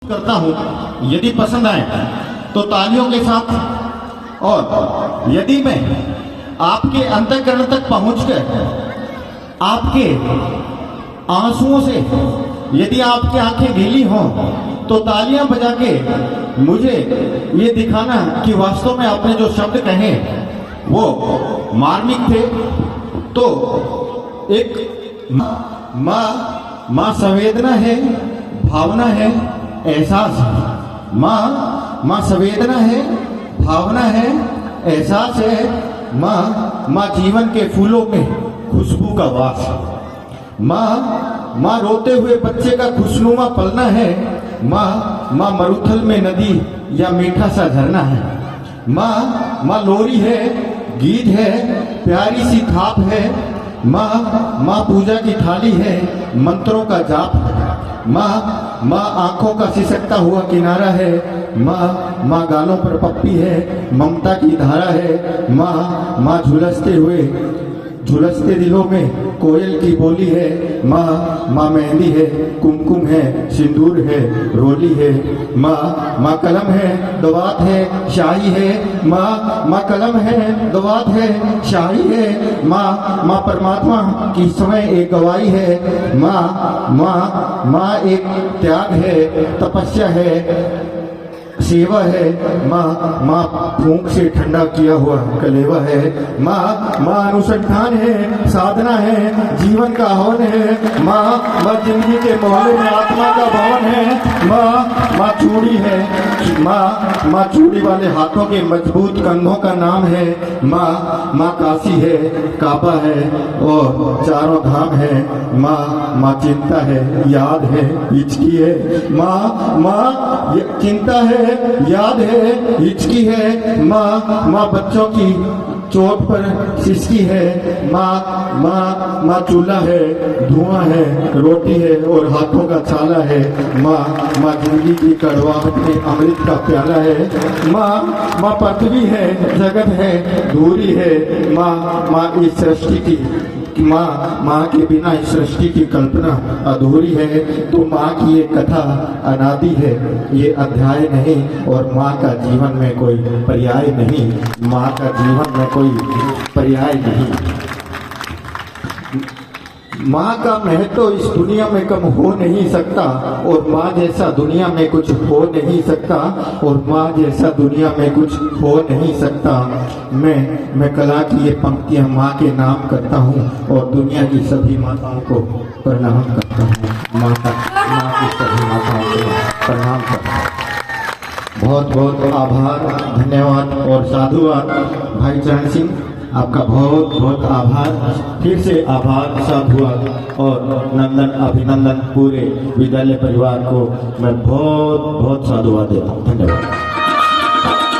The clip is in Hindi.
करता हूँ। यदि पसंद आए तो तालियों के साथ, और यदि मैं आपके अंतःकरण तक पहुंचकर आपके आंसुओं से यदि आपकी आंखें गीली हों तो तालियां बजा के मुझे ये दिखाना कि वास्तव में आपने जो शब्द कहे वो मार्मिक थे। तो एक माँ संवेदना है, भावना है, एहसास है। माँ संवेदना है, भावना है, एहसास है। माँ जीवन के फूलों में खुशबू का वास। माँ रोते हुए बच्चे का खुशनुमा पलना है। माँ मरुथल में नदी या मीठा सा झरना है। माँ लोरी है, गीत है, प्यारी सी थाप है। माँ पूजा की थाली है, मंत्रों का जाप है। माँ आंखों का सिसकता हुआ किनारा है। माँ गालों पर पप्पी है, ममता की धारा है। माँ झुलसते दिलों में कोयल की बोली है। माँ मेहंदी है, कुमकुम है, सिंदूर है, रोली है। माँ कलम है, दवात है, शाही है। माँ कलम है, दवात है, शाही है। माँ परमात्मा की समय एक गवाही है। माँ एक त्याग है, तपस्या है, सेवा है। माँ फूंक से ठंडा किया हुआ कलेवा है। माँ अनुसंधान है, साधना है, जीवन का हवन है। माँ जिंदगी के मोहल्ले में आत्मा का भवन है। माँ चूड़ी है, माँ चूड़ी वाले हाथों के मजबूत कंधों का नाम है। माँ काशी है, काबा है और चारों धाम है। माँ चिंता है, याद है, हिचकी है। माँ चिंता है, याद है, हिचकी है। माँ बच्चों की चोट पर सिसकी है। माँ चूल्हा है, धुआं है, रोटी है और हाथों का छाला है। माँ जिंदगी की कड़वाहट में अमृत का प्याला है। माँ पृथ्वी है, जगत है, दूरी है। माँ इस सृष्टि की माँ के बिना इस सृष्टि की कल्पना अधूरी है। तो माँ की ये कथा अनादि है, ये अध्याय नहीं। और माँ का जीवन में कोई पर्याय नहीं। माँ का जीवन में कोई पर्याय नहीं। माँ का महत्व इस दुनिया में कम हो नहीं सकता, और माँ जैसा दुनिया में कुछ हो नहीं सकता, और माँ जैसा दुनिया में कुछ हो नहीं सकता। मैं कला की ये पंक्तियाँ माँ के नाम करता हूँ और दुनिया की सभी माताओं को प्रणाम करता हूँ। माँ की सभी माताओं को प्रणाम करता हूँ। बहुत बहुत आभार, धन्यवाद और साधुवाद भाई चरण सिंह, आपका बहुत बहुत आभार। फिर से आभार, साधुवाद और नंदन अभिनंदन पूरे विद्यालय परिवार को मैं बहुत बहुत साधुवाद देता हूँ। धन्यवाद।